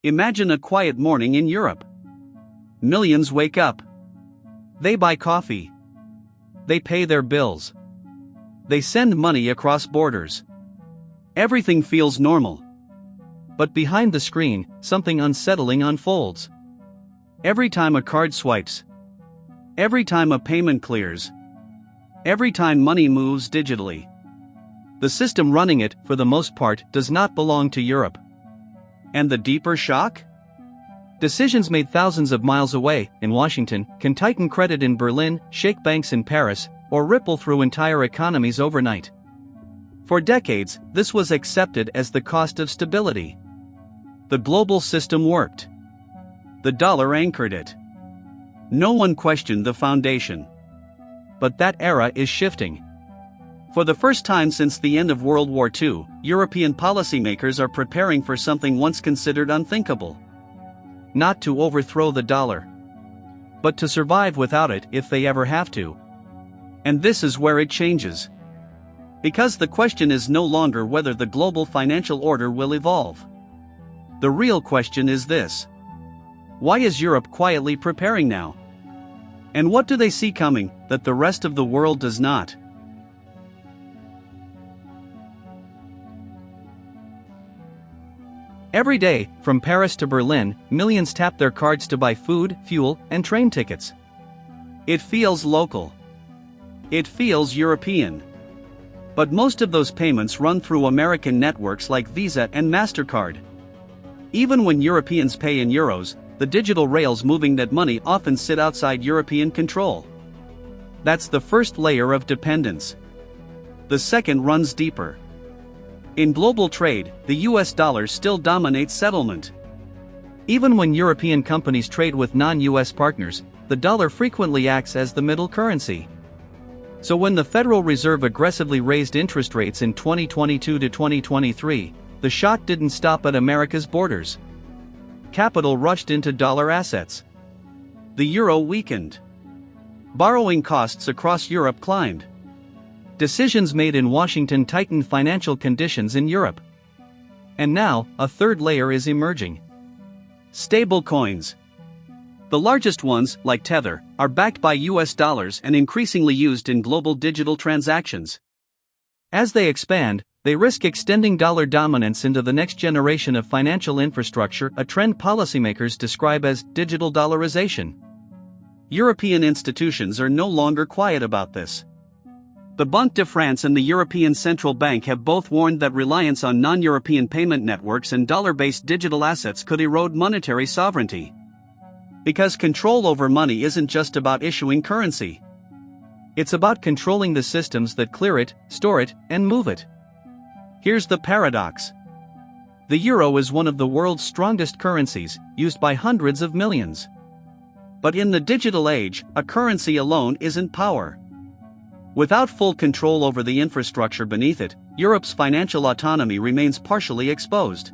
Imagine a quiet morning in Europe. Millions wake up. They buy coffee. They pay their bills. They send money across borders. Everything feels normal. But behind the screen, something unsettling unfolds. Every time a card swipes. Every time a payment clears. Every time money moves digitally. The system running it, for the most part, does not belong to Europe. And the deeper shock? Decisions made thousands of miles away, in Washington, can tighten credit in Berlin, shake banks in Paris, or ripple through entire economies overnight. For decades, this was accepted as the cost of stability. The global system worked. The dollar anchored it. No one questioned the foundation. But that era is shifting. For the first time since the end of World War II, European policymakers are preparing for something once considered unthinkable. Not to overthrow the dollar, but to survive without it if they ever have to. And this is where it changes. Because the question is no longer whether the global financial order will evolve. The real question is this: why is Europe quietly preparing now? And what do they see coming that the rest of the world does not? Every day, from Paris to Berlin, millions tap their cards to buy food, fuel, and train tickets. It feels local. It feels European. But most of those payments run through American networks like Visa and MasterCard. Even when Europeans pay in euros, the digital rails moving that money often sit outside European control. That's the first layer of dependence. The second runs deeper. In global trade, the US dollar still dominates settlement. Even when European companies trade with non-US partners, the dollar frequently acts as the middle currency. So when the Federal Reserve aggressively raised interest rates in 2022 to 2023, the shock didn't stop at America's borders. Capital rushed into dollar assets. The euro weakened. Borrowing costs across Europe climbed. Decisions made in Washington tightened financial conditions in Europe. And now, a third layer is emerging. Stable coins. The largest ones, like Tether, are backed by US dollars and increasingly used in global digital transactions. As they expand, they risk extending dollar dominance into the next generation of financial infrastructure, a trend policymakers describe as digital dollarization. European institutions are no longer quiet about this. The Banque de France and the European Central Bank have both warned that reliance on non-European payment networks and dollar-based digital assets could erode monetary sovereignty. Because control over money isn't just about issuing currency. It's about controlling the systems that clear it, store it, and move it. Here's the paradox. The euro is one of the world's strongest currencies, used by hundreds of millions. But in the digital age, a currency alone isn't power. Without full control over the infrastructure beneath it, Europe's financial autonomy remains partially exposed.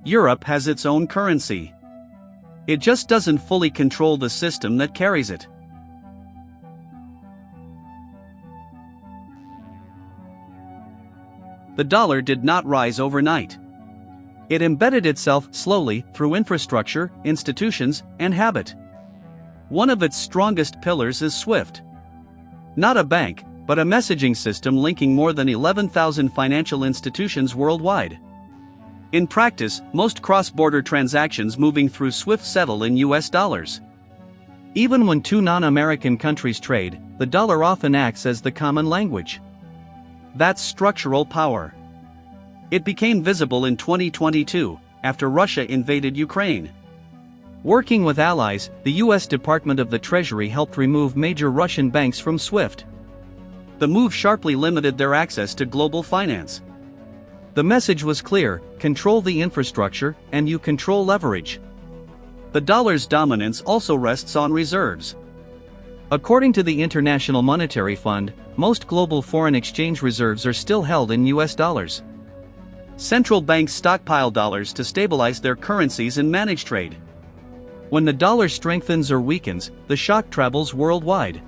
Europe has its own currency. It just doesn't fully control the system that carries it. The dollar did not rise overnight. It embedded itself slowly through infrastructure, institutions, and habit. One of its strongest pillars is SWIFT. Not a bank, but a messaging system linking more than 11,000 financial institutions worldwide. In practice, most cross-border transactions moving through SWIFT settle in US dollars. Even when two non-American countries trade, the dollar often acts as the common language. That's structural power. It became visible in 2022, after Russia invaded Ukraine. Working with allies, the US Department of the Treasury helped remove major Russian banks from SWIFT. The move sharply limited their access to global finance. The message was clear: control the infrastructure, and you control leverage. The dollar's dominance also rests on reserves. According to the International Monetary Fund, most global foreign exchange reserves are still held in US dollars. Central banks stockpile dollars to stabilize their currencies and manage trade. When the dollar strengthens or weakens, the shock travels worldwide.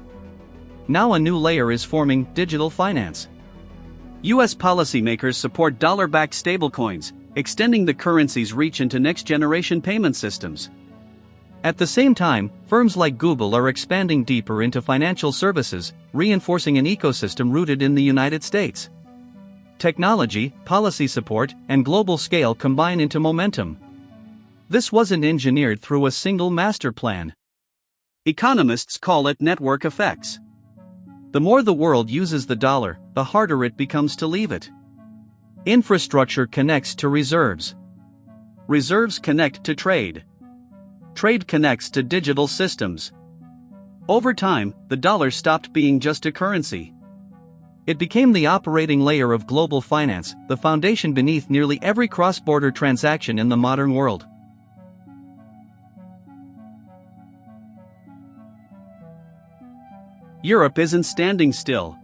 Now a new layer is forming: digital finance. US policymakers support dollar-backed stablecoins, extending the currency's reach into next-generation payment systems. At the same time, firms like Google are expanding deeper into financial services, reinforcing an ecosystem rooted in the United States. Technology, policy support, and global scale combine into momentum. This wasn't engineered through a single master plan. Economists call it network effects. The more the world uses the dollar, the harder it becomes to leave it. Infrastructure connects to reserves. Reserves connect to trade. Trade connects to digital systems. Over time, the dollar stopped being just a currency. It became the operating layer of global finance, the foundation beneath nearly every cross-border transaction in the modern world. Europe isn't standing still.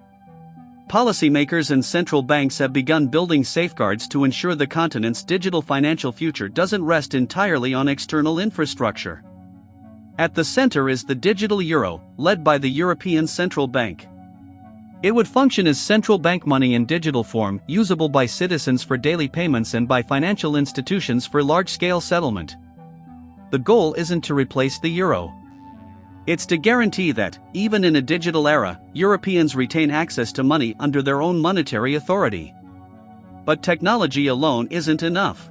Policymakers and central banks have begun building safeguards to ensure the continent's digital financial future doesn't rest entirely on external infrastructure. At the center is the digital euro, led by the European Central Bank. It would function as central bank money in digital form, usable by citizens for daily payments and by financial institutions for large-scale settlement. The goal isn't to replace the euro. It's to guarantee that, even in a digital era, Europeans retain access to money under their own monetary authority. But technology alone isn't enough.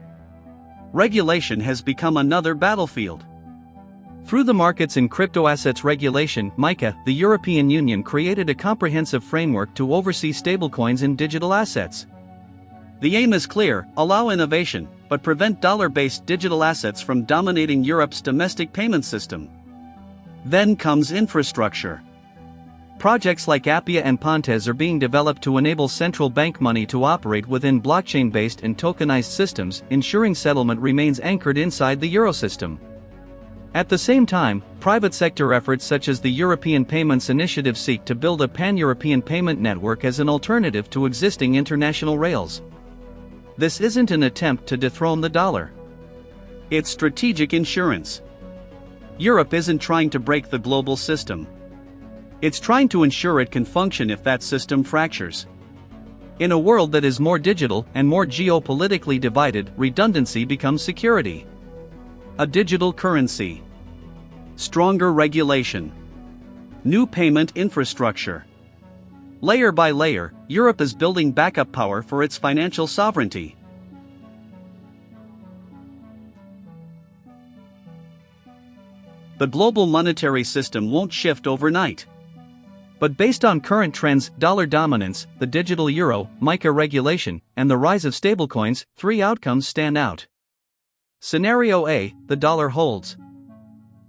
Regulation has become another battlefield. Through the Markets in Crypto-Assets Regulation (MiCA), the European Union created a comprehensive framework to oversee stablecoins in digital assets. The aim is clear: allow innovation, but prevent dollar-based digital assets from dominating Europe's domestic payment system. Then comes infrastructure. Projects like Appia and Pontes are being developed to enable central bank money to operate within blockchain-based and tokenized systems, ensuring settlement remains anchored inside the Eurosystem. At the same time, private sector efforts such as the European Payments Initiative seek to build a pan-European payment network as an alternative to existing international rails. This isn't an attempt to dethrone the dollar. It's strategic insurance. Europe isn't trying to break the global system. It's trying to ensure it can function if that system fractures. In a world that is more digital and more geopolitically divided, redundancy becomes security. A digital currency. Stronger regulation. New payment infrastructure. Layer by layer, Europe is building backup power for its financial sovereignty. The global monetary system won't shift overnight. But based on current trends, dollar dominance, the digital euro, MiCA regulation, and the rise of stablecoins, three outcomes stand out. Scenario A: the dollar holds.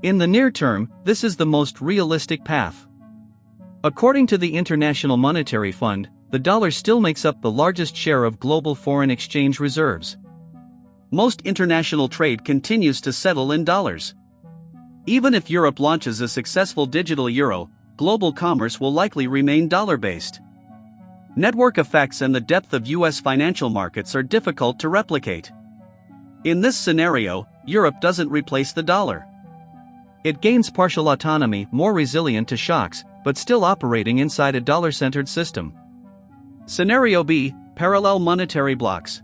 In the near term, this is the most realistic path. According to the International Monetary Fund, the dollar still makes up the largest share of global foreign exchange reserves. Most international trade continues to settle in dollars. Even if Europe launches a successful digital euro, global commerce will likely remain dollar-based. Network effects and the depth of US financial markets are difficult to replicate. In this scenario, Europe doesn't replace the dollar. It gains partial autonomy, more resilient to shocks, but still operating inside a dollar-centered system. Scenario B: parallel monetary blocs.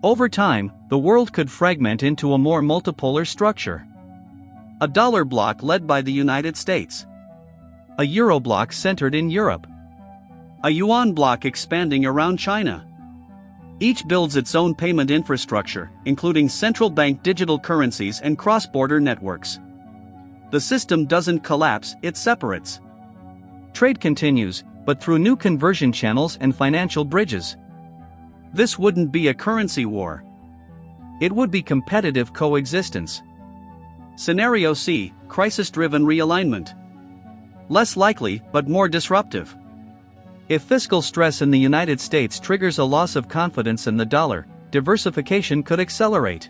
Over time, the world could fragment into a more multipolar structure. A dollar bloc led by the United States. A euro bloc centered in Europe. A yuan bloc expanding around China. Each builds its own payment infrastructure, including central bank digital currencies and cross-border networks. The system doesn't collapse, it separates. Trade continues, but through new conversion channels and financial bridges. This wouldn't be a currency war. It would be competitive coexistence. Scenario C: crisis-driven realignment. Less likely, but more disruptive. If fiscal stress in the United States triggers a loss of confidence in the dollar, diversification could accelerate.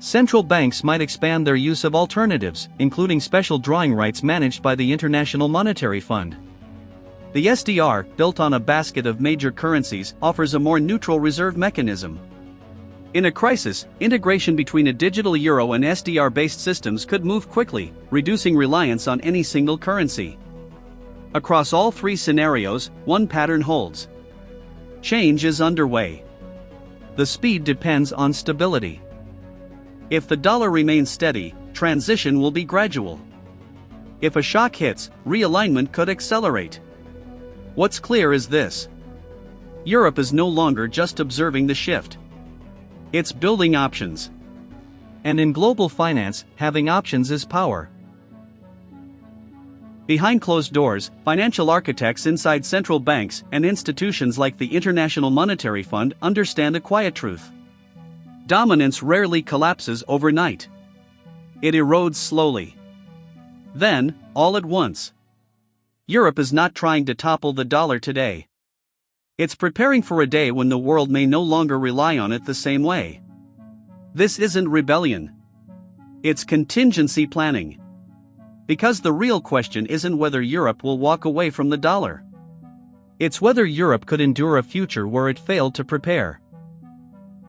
Central banks might expand their use of alternatives, including special drawing rights managed by the International Monetary Fund. The SDR, built on a basket of major currencies, offers a more neutral reserve mechanism. In a crisis, integration between a digital euro and SDR-based systems could move quickly, reducing reliance on any single currency. Across all three scenarios, one pattern holds. Change is underway. The speed depends on stability. If the dollar remains steady, transition will be gradual. If a shock hits, realignment could accelerate. What's clear is this: Europe is no longer just observing the shift. It's building options. And in global finance, having options is power. Behind closed doors, financial architects inside central banks and institutions like the International Monetary Fund understand a quiet truth. Dominance rarely collapses overnight. It erodes slowly. Then, all at once. Europe is not trying to topple the dollar today. It's preparing for a day when the world may no longer rely on it the same way. This isn't rebellion. It's contingency planning. Because the real question isn't whether Europe will walk away from the dollar. It's whether Europe could endure a future where it failed to prepare.